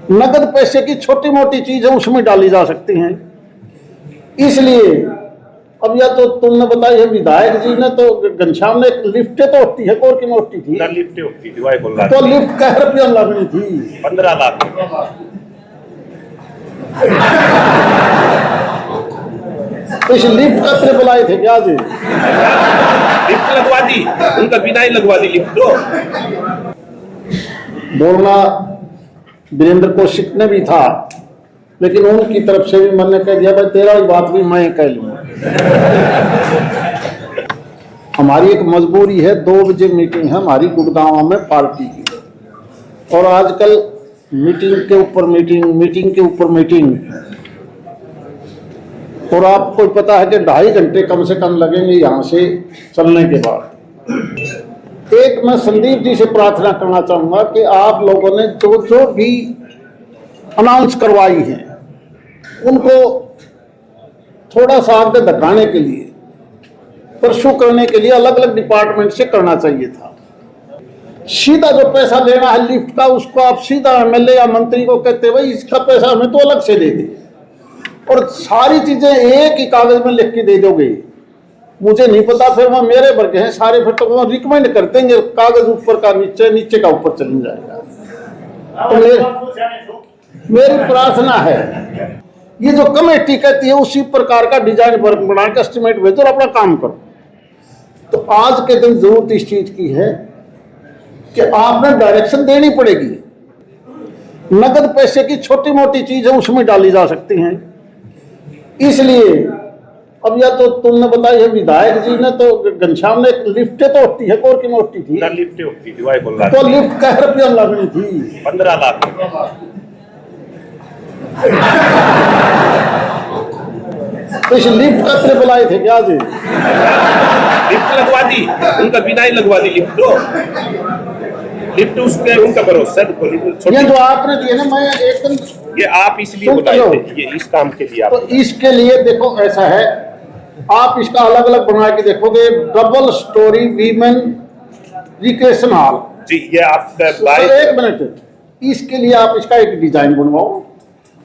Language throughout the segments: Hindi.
नकद पैसे की छोटी मोटी चीजें उसमें डाली जा सकती हैं। इसलिए अब या तो तुमने बताई है विधायक जी ने तो घनश्याम ने लिफ्टें तो होती है कोर की मोटी थी, लिफ्टें होती थी, तो लिफ्ट कह रुपया लगनी थी 15 लाख। इस लिफ्ट का ट्रिपल आए थे क्या जी? लिफ्ट लगवा दी, उनका बिना ही लगवा दी लिफ्ट। तो बोलना वीरेंद्र कौशिक ने भी था, लेकिन उनकी तरफ से भी मैंने कह दिया भाई तेरा बात भी मैं कह लूंगा। हमारी एक मजबूरी है, 2 बजे मीटिंग है हमारी गुड़गांव में पार्टी की, और आजकल मीटिंग के ऊपर मीटिंग, मीटिंग के ऊपर मीटिंग, और आपको पता है कि 2.5 घंटे कम से कम लगेंगे यहाँ से चलने के बाद। एक मैं संदीप जी से प्रार्थना करना चाहूंगा कि आप लोगों ने जो भी अनाउंस करवाई है उनको थोड़ा सा आगे धकाने के लिए, परसू करने के लिए अलग अलग डिपार्टमेंट से करना चाहिए था। सीधा जो पैसा लेना है लिफ्ट का, उसको आप सीधा एमएलए या मंत्री को कहते भाई इसका पैसा हमें तो अलग से दे दे, और सारी चीजें एक ही कागज में लिख के दे दोगे। मुझे नहीं पता, फिर वह मेरे वर्ग हैं सारे, फिर तो वो रिकमेंड कर देंगे कागज ऊपर का नीचे, नीचे का ऊपर चल जाएगा। तो मेरी प्रार्थना है ये जो कमेटी कहती है उसी प्रकार का डिजाइन बना के एस्टिमेट भेजो और अपना काम करो। तो आज के दिन जरूरत इस चीज की है कि आपने डायरेक्शन देनी पड़ेगी। नकद पैसे की छोटी मोटी चीजें उसमें डाली जा सकती हैं। इसलिए अब या तो तुमने बताई है विधायक जी ने तो घनश्याम ने लिफ्टें तो होती है कोर की मोटी थी, लिफ्टें होती थी, तो लिफ्ट कह रुपया लगनी थी 15 लाख। इस लिफ्ट का ट्रिपल आए थे क्या जी? लिफ्ट लगवा दी, उनका बिना ही लगवा दी लिफ्ट। तो लिफ्ट उसके उनका भरोसा। ये जो आपने दिए ना, मैं एकदम ये आप इसलिए बुलाए थे, ये इस काम के लिए। तो इसके लिए देखो ऐसा है, आप इसका अलग अलग बना के देखोगे, double storey women recreation hall जी, ये आपका एक मिनट, इसके लिए आप इसका एक डिजाइन बनवाओ,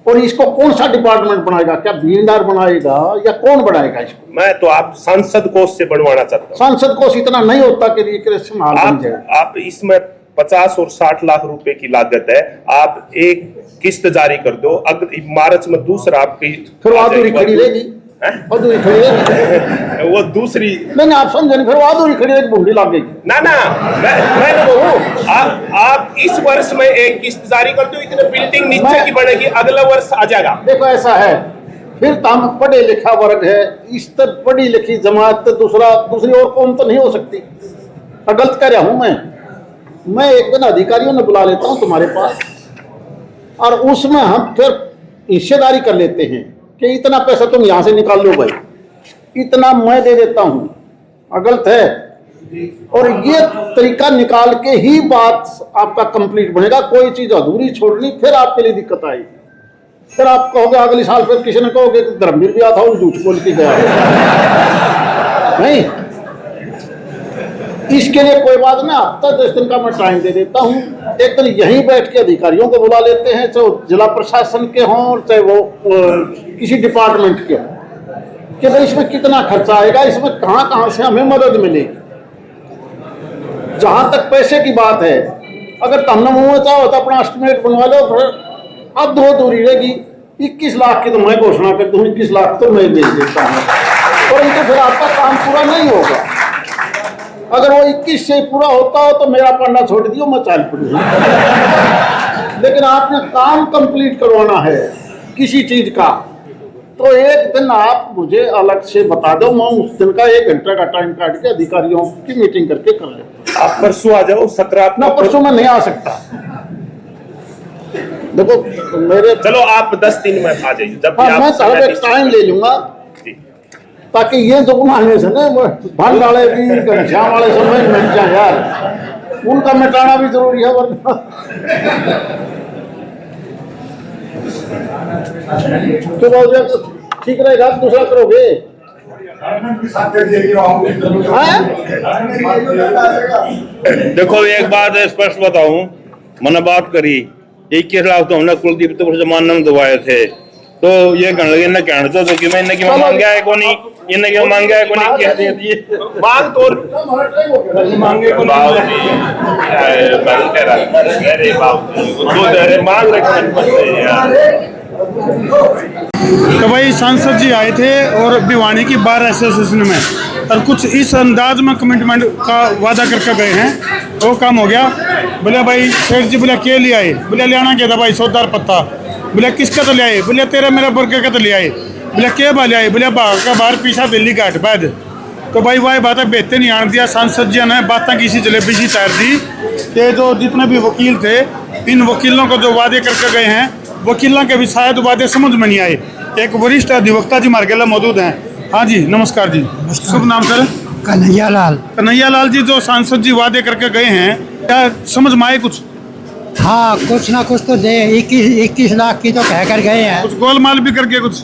और इसको कौन सा डिपार्टमेंट बनाएगा? क्या बीएनआर बनाएगा या कौन बनाएगा इसको? मैं तो आप सांसद कोष से बनवाना चाहता हूँ। सांसद कोष इतना नहीं होता कि रिक्रिएशन हॉल बन जाए। आप इसमें 50 और 60 लाख रुपए की लागत है, आप एक किस्त जारी कर दो, अगर मार्च में दूसरा आपकी फिर अधूरी खड़ी रहेगी, अधूरी खड़ी रहेगी वो दूसरी नहीं, आप समझे नहीं, फिर अधूरी खड़ी रहेगी, भूमि लागेगी ना। मैं कहूँ आप इस वर्ष में एक किस्त जारी कर दो, इतने बिल्डिंग नीचे की बढ़ेगी, अगला वर्ष आ जाएगा। देखो ऐसा है, फिर तो हम पढ़े लिखा वर्ग है, इस तक पढ़ी लिखी जमात, दूसरी और कौन तो नहीं हो सकती। गलत कह रहा हूं मैं एक दिन अधिकारियों ने बुला लेता हूं तुम्हारे पास, और उसमें हम फिर हिस्सेदारी कर लेते हैं कि इतना पैसा तुम यहां से निकाल लो भाई, इतना मैं दे देता हूं। गलत है, और ये तरीका निकाल के ही बात आपका कंप्लीट बनेगा। कोई चीज अधूरी छोड़नी फिर आपके लिए दिक्कत आएगी। फिर आप कहोगे अगले साल, फिर किसी ने कहोगे धर्मवीर भी आता हूँ झूठ बोल के गया नहीं। इसके लिए कोई बात ना, हफ्ता 10 दिन का मैं टाइम दे देता हूँ। एक दिन यहीं बैठ के अधिकारियों को बुला लेते हैं, चाहे जिला प्रशासन के हों चाहे वो किसी डिपार्टमेंट के हों, कि भाई इसमें कितना खर्चा आएगा, इसमें कहाँ कहाँ से हमें मदद मिलेगी। जहां तक पैसे की बात है, अगर तुमने मुँह चाहो तो अपना एस्टिमेट बनवा लो, फिर अब दो दूरी रहेगी। 21 लाख की तो मैं घोषणा कर दूँ, 21 लाख तो मैं दे देता हूँ, परंतु फिर आपका काम पूरा नहीं होगा। अगर वो 21 से पूरा होता हो तो मेरा पढ़ना छोड़ दियो, मैं चाल पड़ी। लेकिन आपने काम कंप्लीट करवाना है किसी चीज का, तो एक दिन आप मुझे अलग से बता दो, मैं उस दिन का 1 घंटे का टाइम काट के अधिकारियों की मीटिंग करके कर लेता। आप परसों आ जाओ, 17 ना परसों में नहीं आ सकता। देखो मेरे, चलो आप 10 दिन में आ जाइए, जब हाँ, मैं टाइम ले लूंगा, ताकि ये जो बनाने से ना भंड वाले भी घनश्याम वाले समझ मिट जाए यार, उनका मिटाना भी जरूरी है, वरना तो ठीक रहेगा। दूसरा करोगे देखो एक बात स्पष्ट बताऊं, मैंने बात करी 21 लाख तो हमने कुलदीप तो जमाने में दबाए थे, तो ये कहने लगे इन्हें कहने तो कि मैं इन्हें क्यों मांगा है को नहीं, इन्हें क्यों मांगा है को नहीं, कह दे दिए मांग तो मांगे को नहीं मांग रखे यार। तो भाई सांसद जी आए थे और भिवानी की बार एसोसिएशन में और कुछ इस अंदाज में कमिटमेंट का वादा करके गए हैं, वो काम हो गया। बोले भाई शेख जी बोले के ले आए, बोले ले आना क्या था भाई सौदार पत्ता, बोले किसका तो ले आए, बोले तेरा मेरा बर्गर का तो ले आए, बोले के बा ले आए, बोले बाहर पीछा दिल्ली का हटपैद। तो भाई वही बातें बेहतर नहीं आन दिया, सांसद जी ने बातें किसी जलेबी सी तैर दी कि जो जितने भी वकील थे इन वकीलों को जो वादे करके गए हैं वकीलों के भी शायद वादे समझ में नहीं आए। एक वरिष्ठ अधिवक्ता जी मार्गेला मौजूद हैं। हाँ जी नमस्कार जी, शुभ नाम सर? कन्हैया लाल। कन्हैया लाल जी, जो सांसद जी वादे करके गए हैं क्या समझ में आए कुछ? हाँ कुछ ना कुछ तो दे, 21 लाख की तो कह कर गए हैं। कुछ गोलमाल भी करके कुछ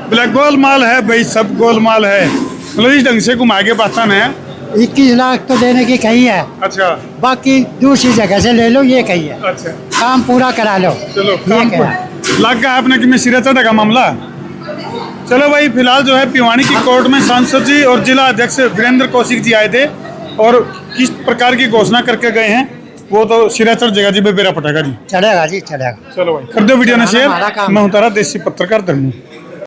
बोला गोलमाल है भाई, सब गोलमाल है, मतलब इस ढंग से घुमा के बात है। 21 लाख तो देने की कही है, अच्छा बाकी दूसरी जगह से ले लो ये कही है, अच्छा काम पूरा करा लो। चलो ये काम कहा। लग गया आपने कि मैं सिरे चढ़ेगा मामला। चलो भाई फिलहाल जो है भिवानी की कोर्ट में सांसद जी और जिला अध्यक्ष वीरेंद्र कौशिक जी आए थे और किस प्रकार की घोषणा करके गए हैं वो तो सिरा चढ़ जाएगा जी, बेरा पटेगा जी। चलेगा जी चलेगा। चलो भाई कर दो वीडियो ने हमारा शेयर। काम। मैं हूँ तारा देसी पत्रकार धर्मी।